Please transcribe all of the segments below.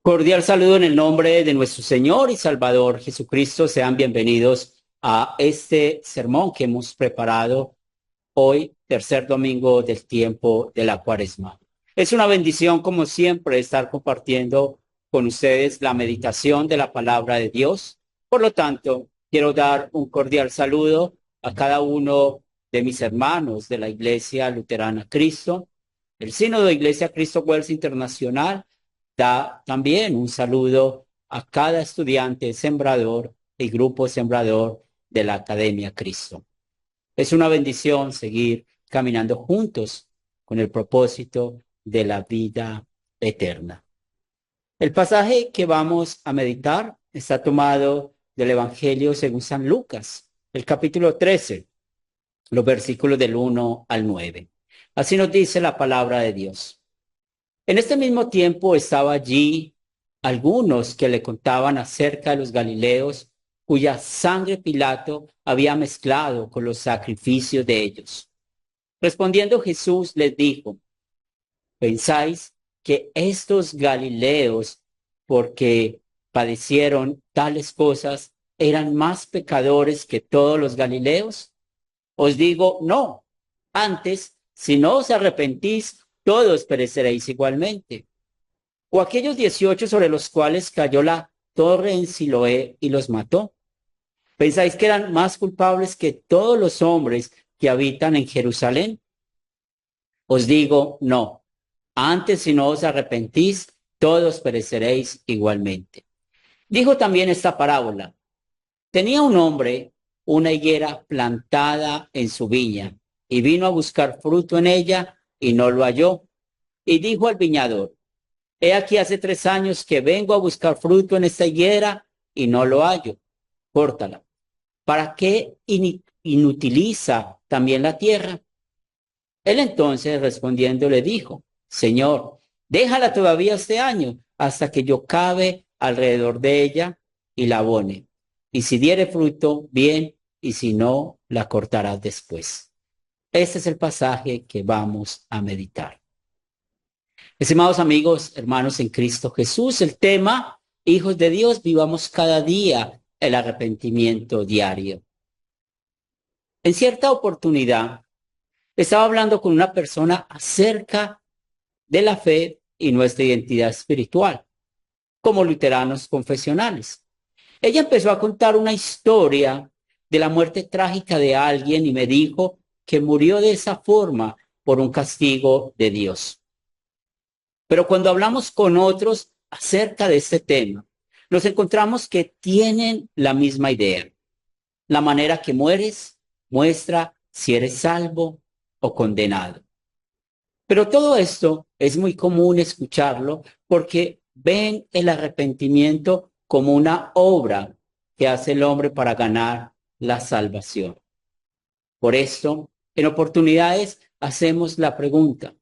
Cordial saludo en el nombre de nuestro Señor y Salvador Jesucristo. Sean bienvenidos a este sermón que hemos preparado hoy, tercer domingo del tiempo de la Cuaresma. Es una bendición, como siempre, estar compartiendo con ustedes la meditación de la palabra de Dios. Por lo tanto, quiero dar un cordial saludo a cada uno de mis hermanos de la Iglesia Luterana Cristo, el Sínodo de Iglesia Cristo Wells Internacional. Da también un saludo a cada estudiante sembrador y grupo sembrador de la Academia Cristo. Es una bendición seguir caminando juntos con el propósito de la vida eterna. El pasaje que vamos a meditar está tomado del Evangelio según San Lucas, el capítulo 13, los versículos del 1 al 9. Así nos dice la palabra de Dios. En este mismo tiempo estaba allí algunos que le contaban acerca de los Galileos, cuya sangre Pilato había mezclado con los sacrificios de ellos. Respondiendo Jesús les dijo: ¿pensáis que estos Galileos, porque padecieron tales cosas, eran más pecadores que todos los Galileos? Os digo, no. Antes, si no os arrepentís, todos pereceréis igualmente. O aquellos 18 sobre los cuales cayó la torre en Siloé y los mató. ¿Pensáis que eran más culpables que todos los hombres que habitan en Jerusalén? Os digo, no. Antes, si no os arrepentís, todos pereceréis igualmente. Dijo también esta parábola. Tenía un hombre una higuera plantada en su viña, y vino a buscar fruto en ella, y no lo halló. Y dijo al viñador: he aquí hace 3 años que vengo a buscar fruto en esta higuera, y no lo hallo. Córtala. ¿Para qué inutiliza también la tierra? Él entonces respondiendo le dijo: Señor, déjala todavía este año, hasta que yo cabe alrededor de ella y la abone. Y si diere fruto, bien, y si no, la cortarás después. Este es el pasaje que vamos a meditar. Estimados amigos, hermanos en Cristo Jesús, el tema: hijos de Dios, vivamos cada día el arrepentimiento diario. En cierta oportunidad, estaba hablando con una persona acerca de la fe y nuestra identidad espiritual, como luteranos confesionales. Ella empezó a contar una historia de la muerte trágica de alguien y me dijo que murió de esa forma por un castigo de Dios. Pero cuando hablamos con otros acerca de este tema, nos encontramos que tienen la misma idea. La manera que mueres muestra si eres salvo o condenado. Pero todo esto es muy común escucharlo porque ven el arrepentimiento como una obra que hace el hombre para ganar la salvación. Por esto, en oportunidades hacemos la pregunta: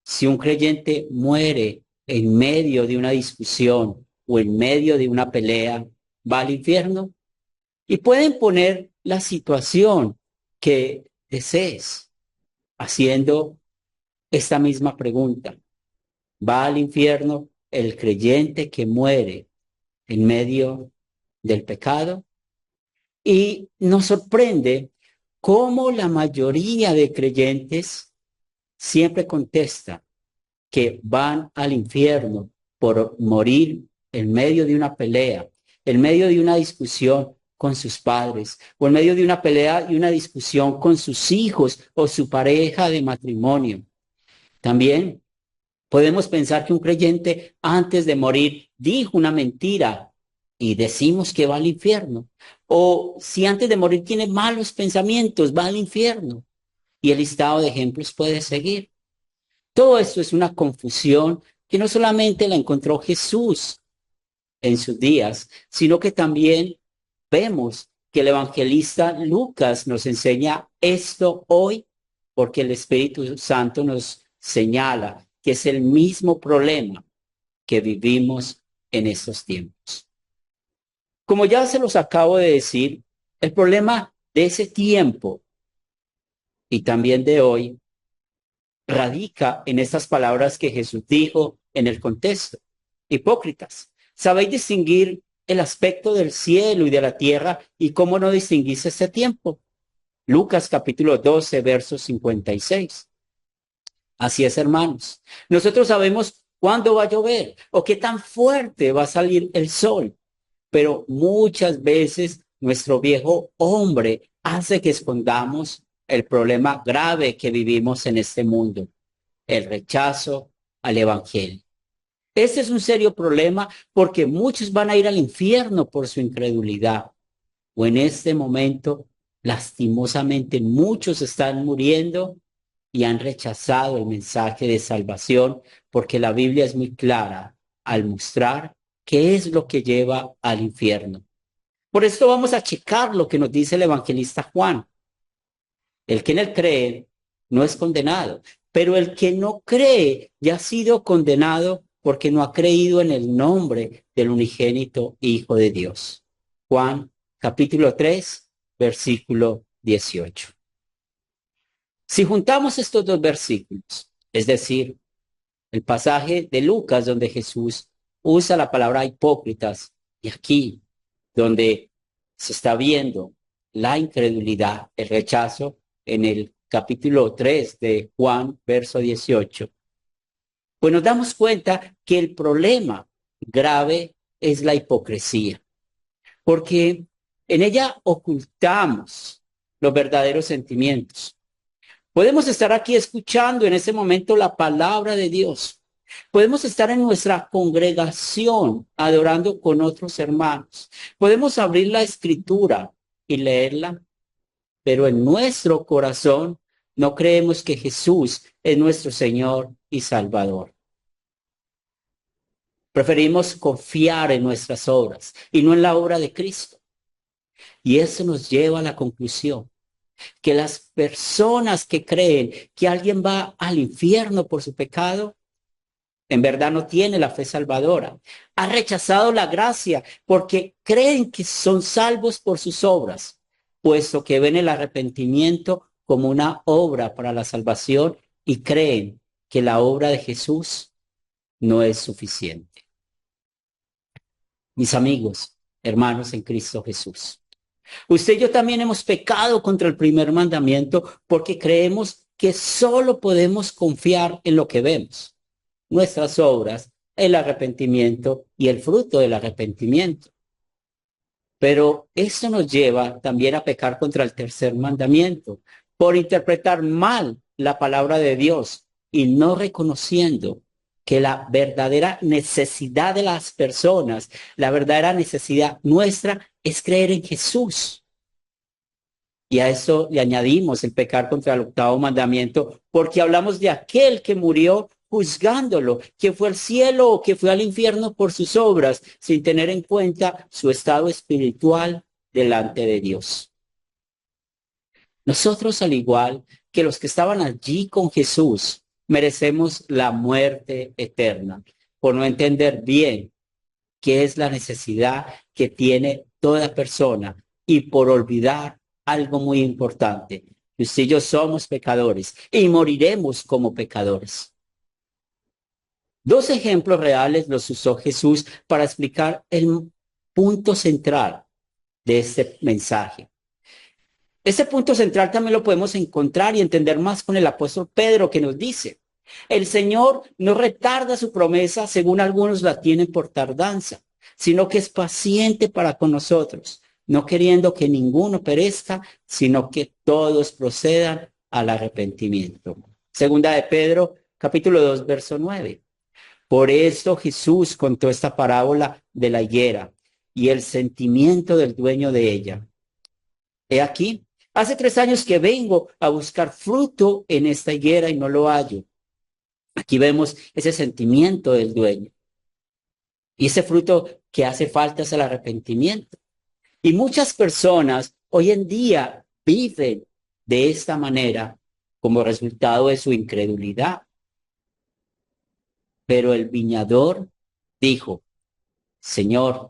si un creyente muere en medio de una discusión o en medio de una pelea, ¿va al infierno? Y pueden poner la situación que desees haciendo esta misma pregunta: ¿va al infierno el creyente que muere en medio del pecado? Y nos sorprende cómo la mayoría de creyentes siempre contesta que van al infierno por morir en medio de una pelea, en medio de una discusión con sus padres, o en medio de una pelea y una discusión con sus hijos o su pareja de matrimonio. También podemos pensar que un creyente antes de morir dijo una mentira y decimos que va al infierno. O si antes de morir tiene malos pensamientos, va al infierno. Y el listado de ejemplos puede seguir. Todo esto es una confusión que no solamente la encontró Jesús en sus días, sino que también vemos que el evangelista Lucas nos enseña esto hoy, porque el Espíritu Santo nos señala que es el mismo problema que vivimos en estos tiempos. Como ya se los acabo de decir, el problema de ese tiempo y también de hoy radica en estas palabras que Jesús dijo en el contexto. Hipócritas, ¿sabéis distinguir el aspecto del cielo y de la tierra? ¿Y cómo no distinguís este tiempo? Lucas capítulo 12, verso 56. Así es, hermanos. Nosotros sabemos cuándo va a llover o qué tan fuerte va a salir el sol, pero muchas veces nuestro viejo hombre hace que escondamos el problema grave que vivimos en este mundo, el rechazo al evangelio. Este es un serio problema porque muchos van a ir al infierno por su incredulidad. O en este momento, lastimosamente, muchos están muriendo y han rechazado el mensaje de salvación porque la Biblia es muy clara al mostrar qué es lo que lleva al infierno. Por esto vamos a checar lo que nos dice el evangelista Juan. El que en él cree no es condenado, pero el que no cree ya ha sido condenado porque no ha creído en el nombre del unigénito Hijo de Dios. Juan capítulo 3, versículo 18. Si juntamos estos dos versículos, es decir, el pasaje de Lucas donde Jesús usa la palabra hipócritas y aquí donde se está viendo la incredulidad, el rechazo en el capítulo 3 de Juan, verso 18, pues nos damos cuenta que el problema grave es la hipocresía, porque en ella ocultamos los verdaderos sentimientos. Podemos estar aquí escuchando en ese momento la palabra de Dios. Podemos estar en nuestra congregación adorando con otros hermanos. Podemos abrir la escritura y leerla, pero en nuestro corazón no creemos que Jesús es nuestro Señor y Salvador. Preferimos confiar en nuestras obras y no en la obra de Cristo. Y eso nos lleva a la conclusión que las personas que creen que alguien va al infierno por su pecado, en verdad no tiene la fe salvadora. Ha rechazado la gracia porque creen que son salvos por sus obras, puesto que ven el arrepentimiento como una obra para la salvación y creen que la obra de Jesús no es suficiente. Mis amigos, hermanos en Cristo Jesús, usted y yo también hemos pecado contra el primer mandamiento porque creemos que solo podemos confiar en lo que vemos, nuestras obras, el arrepentimiento y el fruto del arrepentimiento. Pero esto nos lleva también a pecar contra el tercer mandamiento por interpretar mal la palabra de Dios y no reconociendo que la verdadera necesidad de las personas, la verdadera necesidad nuestra es creer en Jesús. Y a eso le añadimos el pecar contra el octavo mandamiento, porque hablamos de aquel que murió juzgándolo, que fue al cielo o que fue al infierno por sus obras, sin tener en cuenta su estado espiritual delante de Dios. Nosotros, al igual que los que estaban allí con Jesús, merecemos la muerte eterna por no entender bien qué es la necesidad que tiene toda persona y por olvidar algo muy importante. Usted y yo somos pecadores y moriremos como pecadores. Dos ejemplos reales los usó Jesús para explicar el punto central de este mensaje. Ese punto central también lo podemos encontrar y entender más con el apóstol Pedro, que nos dice: el Señor no retarda su promesa, según algunos la tienen por tardanza, sino que es paciente para con nosotros, no queriendo que ninguno perezca, sino que todos procedan al arrepentimiento. Segunda de Pedro, capítulo 2, verso 9. Por esto Jesús contó esta parábola de la higuera y el sentimiento del dueño de ella. He aquí, hace 3 años que vengo a buscar fruto en esta higuera y no lo hallo. Aquí vemos ese sentimiento del dueño. Y ese fruto que hace falta es el arrepentimiento. Y muchas personas hoy en día viven de esta manera como resultado de su incredulidad. Pero el viñador dijo: Señor,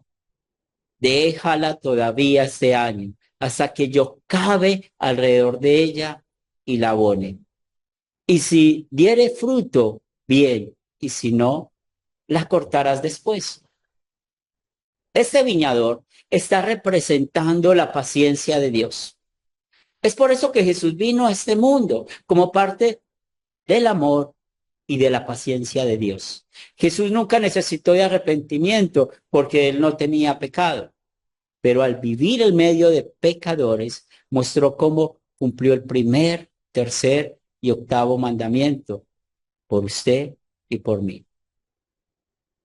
déjala todavía este año hasta que yo cabe alrededor de ella y la abone. Y si diere fruto, bien, y si no, la cortarás después. Este viñador está representando la paciencia de Dios. Es por eso que Jesús vino a este mundo como parte del amor y de la paciencia de Dios. Jesús nunca necesitó de arrepentimiento porque él no tenía pecado, pero al vivir en medio de pecadores mostró cómo cumplió el primer, tercer y octavo mandamiento por usted y por mí.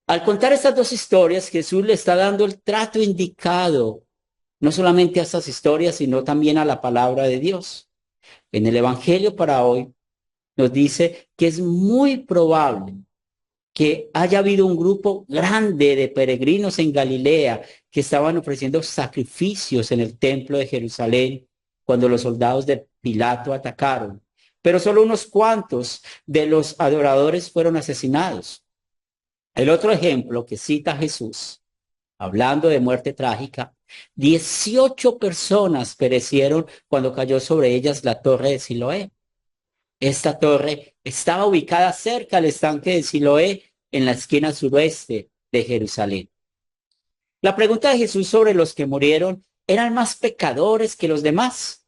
Al contar estas dos historias, Jesús le está dando el trato indicado, no solamente a estas historias, sino también a la palabra de Dios. En el Evangelio para hoy nos dice que es muy probable que haya habido un grupo grande de peregrinos en Galilea que estaban ofreciendo sacrificios en el templo de Jerusalén cuando los soldados de Pilato atacaron. Pero solo unos cuantos de los adoradores fueron asesinados. El otro ejemplo que cita Jesús, hablando de muerte trágica, 18 personas perecieron cuando cayó sobre ellas la torre de Siloé. Esta torre estaba ubicada cerca al estanque de Siloé, en la esquina suroeste de Jerusalén. La pregunta de Jesús sobre los que murieron, ¿eran más pecadores que los demás?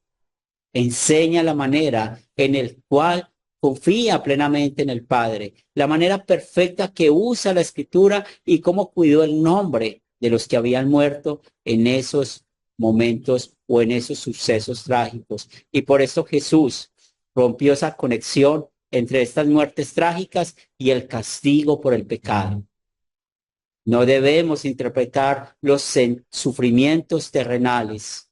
Enseña la manera en el cual confía plenamente en el Padre, la manera perfecta que usa la Escritura y cómo cuidó el nombre de los que habían muerto en esos momentos o en esos sucesos trágicos. Y por eso Jesús rompió esa conexión entre estas muertes trágicas y el castigo por el pecado. No debemos interpretar los sufrimientos terrenales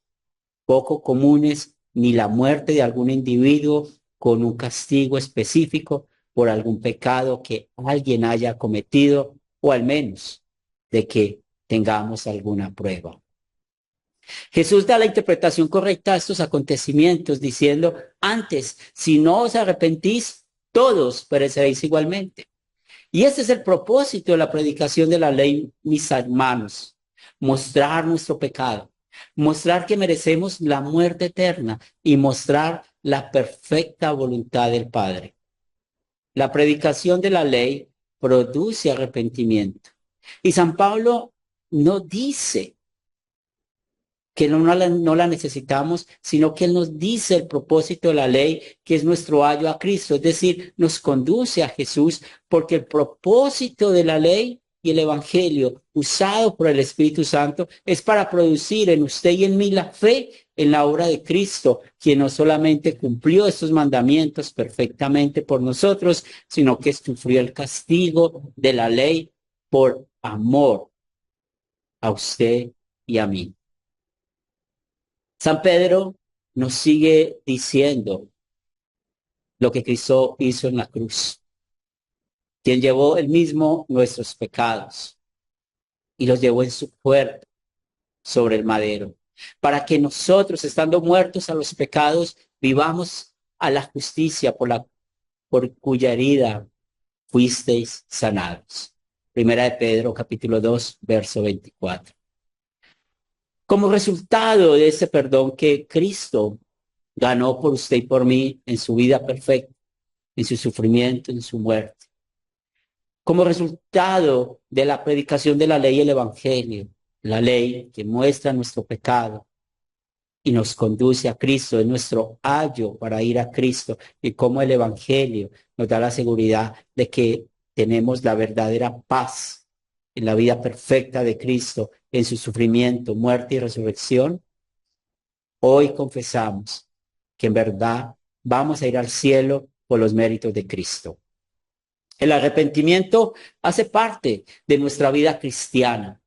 poco comunes ni la muerte de algún individuo con un castigo específico por algún pecado que alguien haya cometido o al menos de que tengamos alguna prueba. Jesús da la interpretación correcta a estos acontecimientos diciendo, antes, si no os arrepentís, todos pereceréis igualmente. Y este es el propósito de la predicación de la ley, mis hermanos, mostrar nuestro pecado, mostrar que merecemos la muerte eterna y mostrar la perfecta voluntad del Padre. La predicación de la ley produce arrepentimiento. Y San Pablo no dice que no la necesitamos, sino que Él nos dice el propósito de la ley, que es nuestro ayo a Cristo, es decir, nos conduce a Jesús, porque el propósito de la ley y el Evangelio usado por el Espíritu Santo es para producir en usted y en mí la fe en la obra de Cristo, quien no solamente cumplió estos mandamientos perfectamente por nosotros, sino que sufrió el castigo de la ley por amor a usted y a mí. San Pedro nos sigue diciendo lo que Cristo hizo en la cruz, quien llevó él mismo nuestros pecados y los llevó en su cuerpo sobre el madero, para que nosotros, estando muertos a los pecados, vivamos a la justicia por cuya herida fuisteis sanados. Primera de Pedro, capítulo 2, verso 24. Como resultado de ese perdón que Cristo ganó por usted y por mí en su vida perfecta, en su sufrimiento, en su muerte. Como resultado de la predicación de la ley y el evangelio, la ley que muestra nuestro pecado y nos conduce a Cristo, es nuestro ayo para ir a Cristo, y como el evangelio nos da la seguridad de que tenemos la verdadera paz en la vida perfecta de Cristo, en su sufrimiento, muerte y resurrección. Hoy confesamos que en verdad vamos a ir al cielo por los méritos de Cristo. El arrepentimiento hace parte de nuestra vida cristiana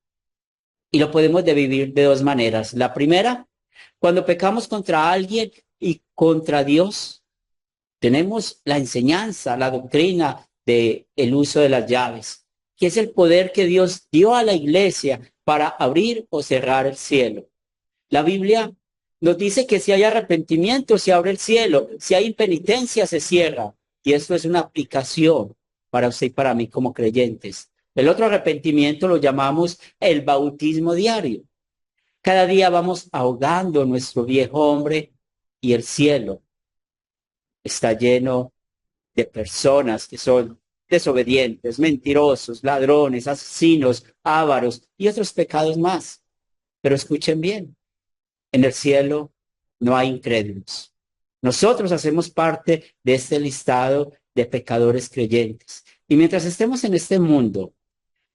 y lo podemos vivir de dos maneras. La primera, cuando pecamos contra alguien y contra Dios, tenemos la enseñanza, la doctrina de el uso de las llaves, que es el poder que Dios dio a la iglesia para abrir o cerrar el cielo. La Biblia nos dice que si hay arrepentimiento, se abre el cielo, si hay impenitencia, se cierra. Y esto es una aplicación para usted y para mí como creyentes. El otro arrepentimiento lo llamamos el bautismo diario. Cada día vamos ahogando nuestro viejo hombre y el cielo está lleno de personas que son desobedientes, mentirosos, ladrones, asesinos, ávaros y otros pecados más. Pero escuchen bien, en el cielo no hay incrédulos. Nosotros hacemos parte de este listado de pecadores creyentes. Y mientras estemos en este mundo,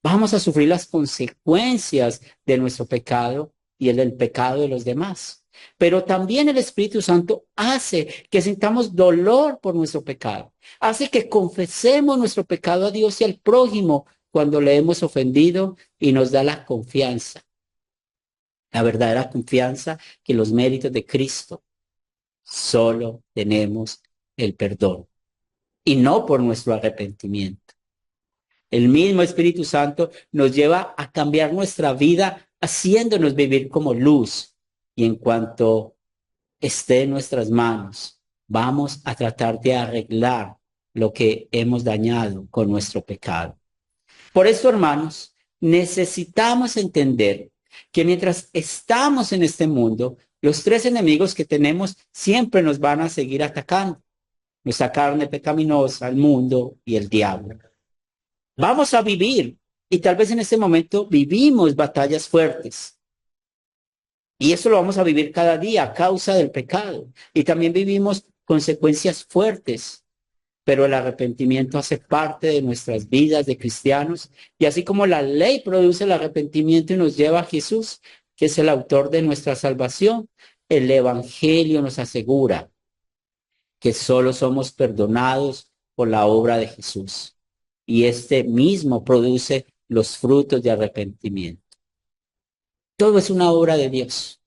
vamos a sufrir las consecuencias de nuestro pecado y el del pecado de los demás. Pero también el Espíritu Santo hace que sintamos dolor por nuestro pecado. Hace que confesemos nuestro pecado a Dios y al prójimo cuando le hemos ofendido y nos da la confianza. La verdadera confianza que los méritos de Cristo solo tenemos el perdón y no por nuestro arrepentimiento. El mismo Espíritu Santo nos lleva a cambiar nuestra vida haciéndonos vivir como luz. Y en cuanto esté en nuestras manos, vamos a tratar de arreglar lo que hemos dañado con nuestro pecado. Por eso, hermanos, necesitamos entender que mientras estamos en este mundo, los tres enemigos que tenemos siempre nos van a seguir atacando. Nuestra carne pecaminosa, el mundo y el diablo. Vamos a vivir y tal vez en este momento vivimos batallas fuertes. Y eso lo vamos a vivir cada día a causa del pecado. Y también vivimos consecuencias fuertes. Pero el arrepentimiento hace parte de nuestras vidas de cristianos. Y así como la ley produce el arrepentimiento y nos lleva a Jesús, que es el autor de nuestra salvación, el Evangelio nos asegura que solo somos perdonados por la obra de Jesús. Y este mismo produce los frutos de arrepentimiento. Todo es una obra de Dios.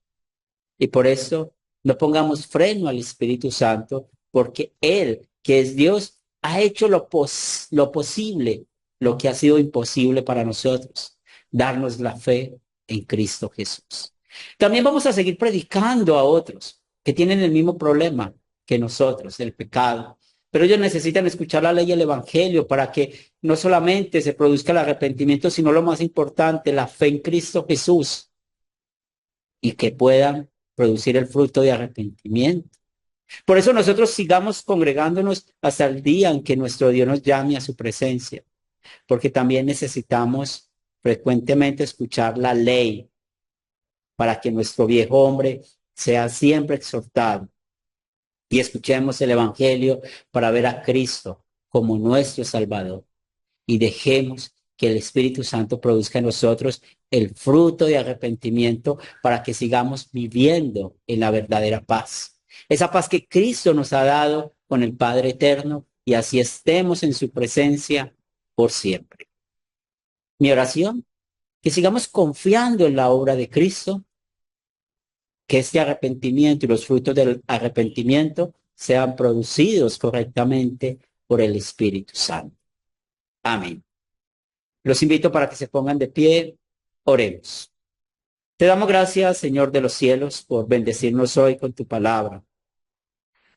Y por eso no pongamos freno al Espíritu Santo, porque Él, que es Dios, ha hecho lo posible, lo que ha sido imposible para nosotros, darnos la fe en Cristo Jesús. También vamos a seguir predicando a otros que tienen el mismo problema que nosotros, el pecado. Pero ellos necesitan escuchar la ley y el Evangelio para que no solamente se produzca el arrepentimiento, sino lo más importante, la fe en Cristo Jesús, y que puedan producir el fruto de arrepentimiento. Por eso nosotros sigamos congregándonos hasta el día en que nuestro Dios nos llame a su presencia, porque también necesitamos frecuentemente escuchar la ley para que nuestro viejo hombre sea siempre exhortado y escuchemos el Evangelio para ver a Cristo como nuestro Salvador y dejemos que el Espíritu Santo produzca en nosotros el fruto de arrepentimiento para que sigamos viviendo en la verdadera paz. Esa paz que Cristo nos ha dado con el Padre Eterno y así estemos en su presencia por siempre. Mi oración, que sigamos confiando en la obra de Cristo, que este arrepentimiento y los frutos del arrepentimiento sean producidos correctamente por el Espíritu Santo. Amén. Los invito para que se pongan de pie. Oremos. Te damos gracias, Señor de los cielos, por bendecirnos hoy con tu palabra,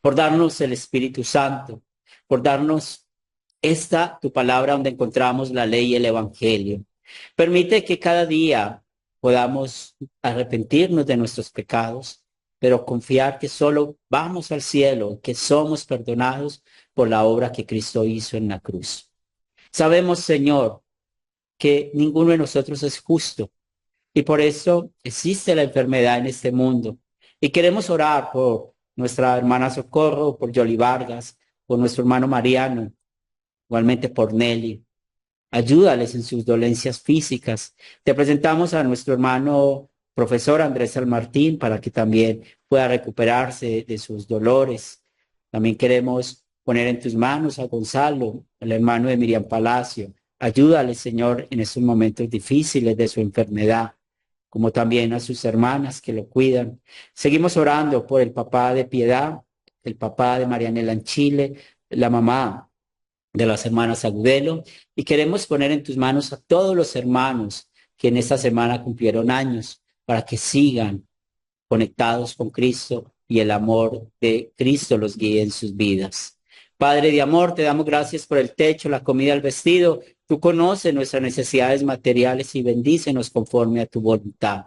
por darnos el Espíritu Santo, por darnos tu palabra donde encontramos la ley y el Evangelio. Permite que cada día podamos arrepentirnos de nuestros pecados, pero confiar que solo vamos al cielo, que somos perdonados por la obra que Cristo hizo en la cruz. Sabemos, Señor, que ninguno de nosotros es justo y por eso existe la enfermedad en este mundo. Y queremos orar por nuestra hermana Socorro, por Yoli Vargas, por nuestro hermano Mariano, igualmente por Nelly. Ayúdales en sus dolencias físicas. Te presentamos a nuestro hermano profesor Andrés Salmartín para que también pueda recuperarse de sus dolores. También queremos poner en tus manos a Gonzalo, el hermano de Miriam Palacio. Ayúdale, Señor, en estos momentos difíciles de su enfermedad, como también a sus hermanas que lo cuidan. Seguimos orando por el papá de Piedad, el papá de Marianela en Chile, la mamá de las hermanas Agudelo, y queremos poner en tus manos a todos los hermanos que en esta semana cumplieron años, para que sigan conectados con Cristo y el amor de Cristo los guíe en sus vidas. Padre de amor, te damos gracias por el techo, la comida, el vestido. Tú conoces nuestras necesidades materiales y bendícenos conforme a tu voluntad.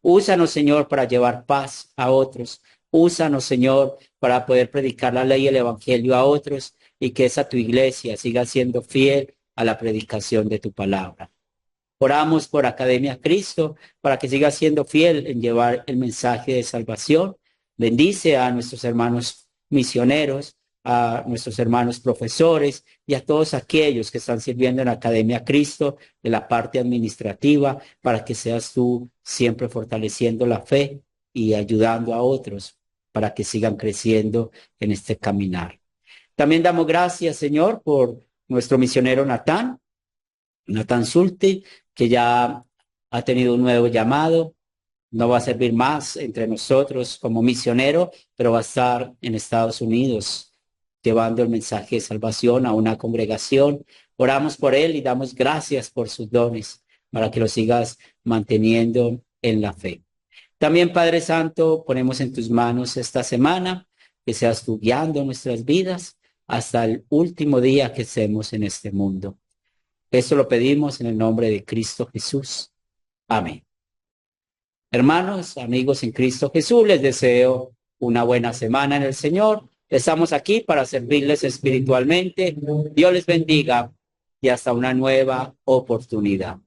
Úsanos, Señor, para llevar paz a otros. Úsanos, Señor, para poder predicar la ley y el Evangelio a otros. y que esa tu iglesia siga siendo fiel a la predicación de tu palabra. Oramos por Academia Cristo para que siga siendo fiel en llevar el mensaje de salvación. Bendice a nuestros hermanos misioneros, a nuestros hermanos profesores y a todos aquellos que están sirviendo en Academia Cristo de la parte administrativa, para que seas tú siempre fortaleciendo la fe y ayudando a otros para que sigan creciendo en este caminar. También damos gracias, Señor, por nuestro misionero Natán Zulte, que ya ha tenido un nuevo llamado. No va a servir más entre nosotros como misionero, pero va a estar en Estados Unidos llevando el mensaje de salvación a una congregación. Oramos por él y damos gracias por sus dones para que lo sigas manteniendo en la fe. También, Padre Santo, ponemos en tus manos esta semana, que seas tú guiando nuestras vidas hasta el último día que estemos en este mundo. Esto lo pedimos en el nombre de Cristo Jesús. Amén. Hermanos, amigos en Cristo Jesús, les deseo una buena semana en el Señor. Estamos aquí para servirles espiritualmente. Dios les bendiga y hasta una nueva oportunidad.